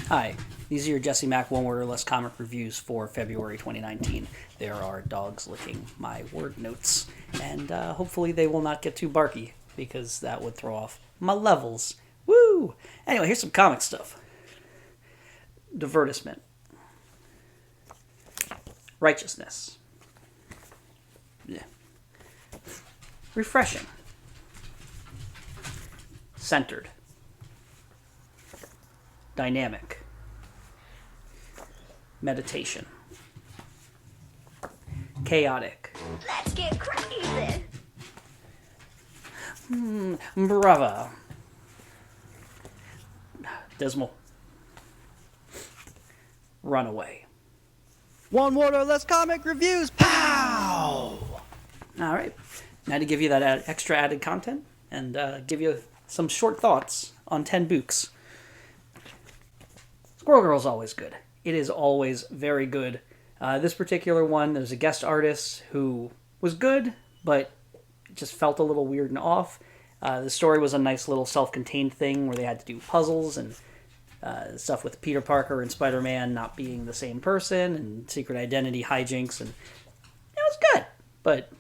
Hi, these are your Jesse Mack One Word or Less comic reviews for February 2019. There are dogs licking my word notes, and hopefully they will not get too barky, because that would throw off my levels. Woo! Anyway, here's some comic stuff. Divertisement. Righteousness. Yeah. Refreshing. Centered. Dynamic. Meditation. Chaotic. Let's get crazy! Brava. Dismal. Runaway. One word or less comic reviews. Pow! All right. Now to give you that extra added content and give you some short thoughts on 10 books. Squirrel Girl's always good. It is always very good. This particular one, there's a guest artist who was good, but just felt a little weird and off. The story was a nice little self-contained thing where they had to do puzzles and stuff with Peter Parker and Spider-Man not being the same person and secret identity hijinks, and it was good, but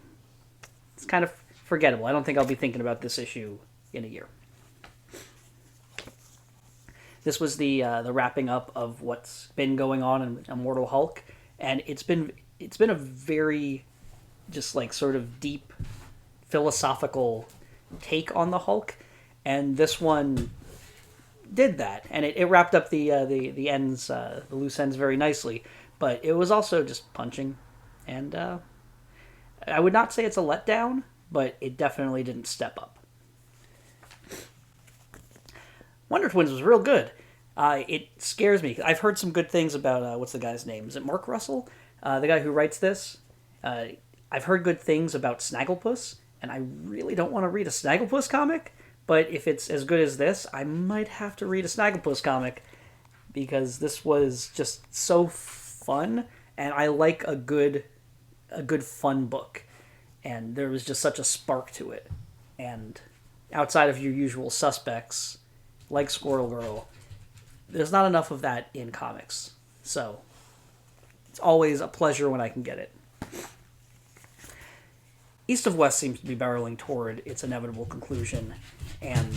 it's kind of forgettable. I don't think I'll be thinking about this issue in a year. This was the wrapping up of what's been going on in Immortal Hulk, and it's been a very just like sort of deep philosophical take on the Hulk, and this one did that, and it wrapped up the ends, the loose ends very nicely. But it was also just punching, and I would not say it's a letdown, but it definitely didn't step up. Wonder Twins was real good. It scares me. I've heard some good things about, what's the guy's name? Is it Mark Russell? The guy who writes this. I've heard good things about Snagglepuss, and I really don't want to read a Snagglepuss comic, but if it's as good as this, I might have to read a Snagglepuss comic, because this was just so fun, and I like a good fun book, and there was just such a spark to it. And outside of your usual suspects, like Squirrel Girl, there's not enough of that in comics. So it's always a pleasure when I can get it. East of West seems to be barreling toward its inevitable conclusion, and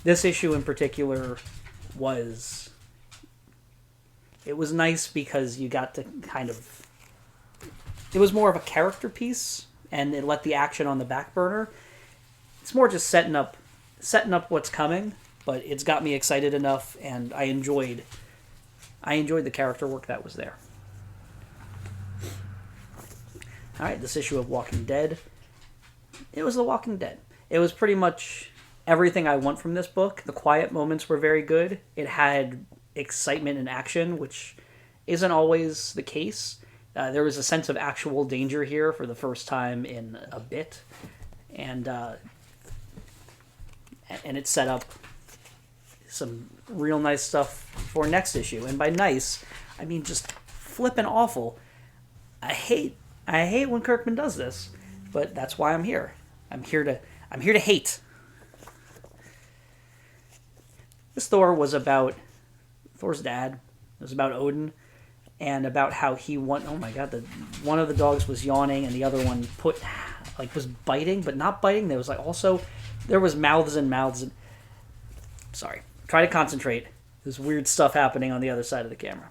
this issue in particular was nice because you got to kind of, it was more of a character piece, and it let the action on the back burner. It's more just setting up what's coming, but it's got me excited enough, and I enjoyed the character work that was there. All right, this issue of Walking Dead. It was The Walking Dead. It was pretty much everything I want from this book. The quiet moments were very good. It had excitement and action, which isn't always the case. There was a sense of actual danger here for the first time in a bit, and it set up some real nice stuff for next issue. And by nice, I mean just flippin' awful. I hate when Kirkman does this, but that's why I'm here. I'm here to hate. This Thor was about Thor's dad. It was about Odin, and about how he won. Oh my god! One of the dogs was yawning, and the other one was biting, but not biting. There was mouths and mouths. Sorry, try to concentrate. There's weird stuff happening on the other side of the camera.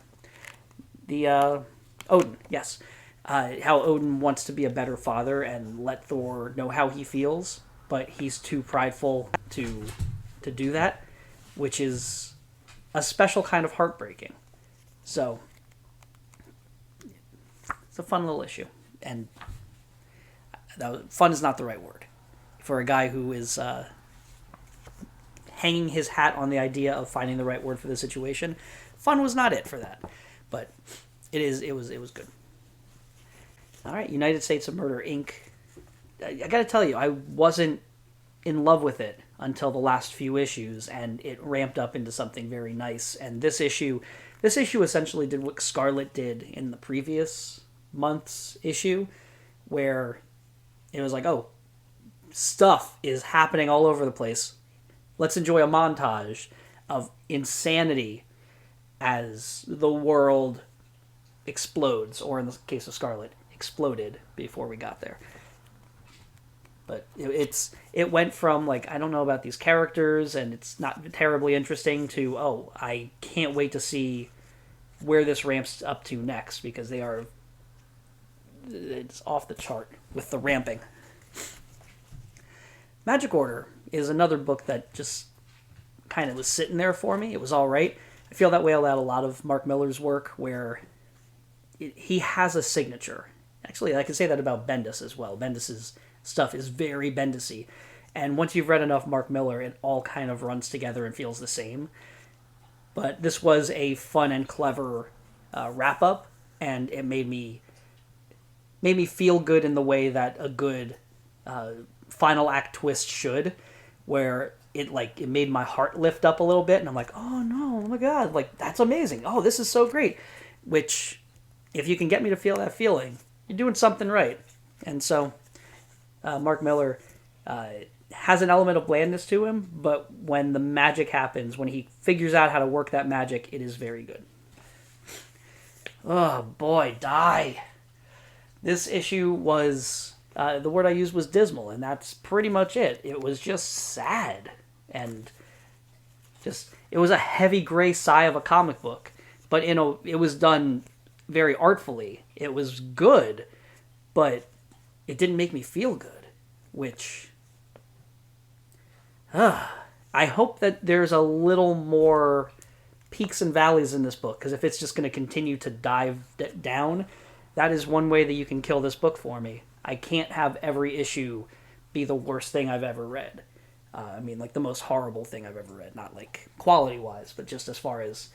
The Odin, yes. How Odin wants to be a better father and let Thor know how he feels, but he's too prideful to do that, which is a special kind of heartbreaking. So, it's a fun little issue. And fun is not the right word. For a guy who is hanging his hat on the idea of finding the right word for the situation, fun was not it for that. But it was good. All right, United States of Murder, Inc. I got to tell you, I wasn't in love with it until the last few issues, and it ramped up into something very nice. And this issue essentially did what Scarlet did in the previous month's issue, where it was like, oh, stuff is happening all over the place. Let's enjoy a montage of insanity as the world explodes, or in the case of Scarlet, exploded before we got there. But it went from like, I don't know about these characters and it's not terribly interesting to, oh, I can't wait to see where this ramps up to next, because it's off the chart with the ramping. Magic Order is another book that just kind of was sitting there for me. It was all right. I feel that way about a lot of Mark Millar's work, where he has a signature. Actually, I can say that about Bendis as well. Bendis's stuff is very Bendisy. And once you've read enough Mark Millar, it all kind of runs together and feels the same. But this was a fun and clever wrap-up, and it made me feel good in the way that a good final act twist should, where it made my heart lift up a little bit, and I'm like, oh no, oh my god, like, that's amazing. Oh, this is so great. Which, if you can get me to feel that feeling, you're doing something right. And so, Mark Millar has an element of blandness to him, but when the magic happens, when he figures out how to work that magic, it is very good. Oh boy, die. This issue was, the word I used was dismal, and that's pretty much it. It was just sad, and it was a heavy gray sigh of a comic book, but it was done very artfully. It was good, but it didn't make me feel good, which, I hope that there's a little more peaks and valleys in this book, because if it's just going to continue to dive down, that is one way that you can kill this book for me. I can't have every issue be the worst thing I've ever read. I mean, like, the most horrible thing I've ever read. Not, like, quality-wise, but just as far as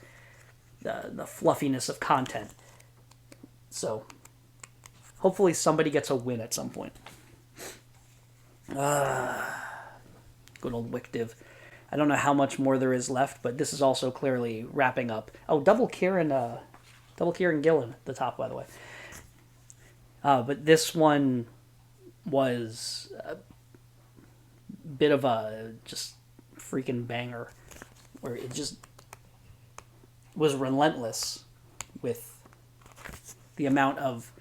the fluffiness of content. So, hopefully somebody gets a win at some point. Good old Wickdiv. I don't know how much more there is left, but this is also clearly wrapping up. Oh, double Kieran Gillen at the top, by the way. But this one was a bit of a just freaking banger, where it just was relentless with the amount of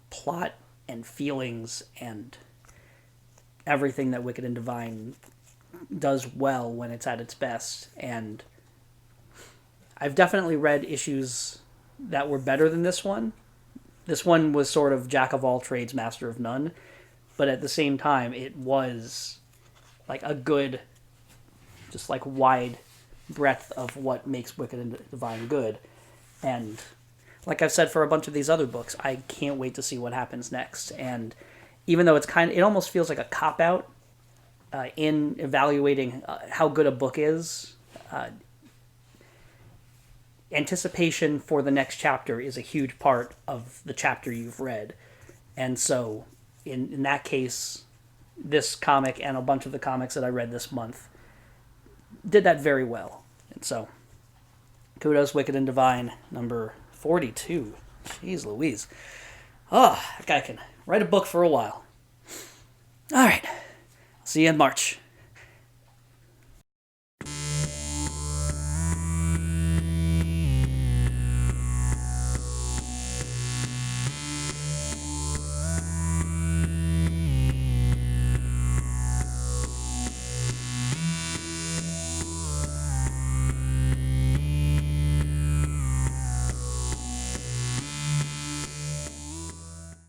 plot and feelings and everything that Wicked and Divine does well when it's at its best. And I've definitely read issues that were better than this one. This one was sort of jack of all trades, master of none. But at the same time, it was like a good, just like wide breadth of what makes Wicked and Divine good. And like I've said for a bunch of these other books, I can't wait to see what happens next. And even though it almost feels like a cop-out in evaluating how good a book is, anticipation for the next chapter is a huge part of the chapter you've read. And so, in that case, this comic and a bunch of the comics that I read this month did that very well. And so, kudos, Wicked and Divine, number 42. Jeez Louise. Oh, that guy can write a book for a while. All right. See you in March.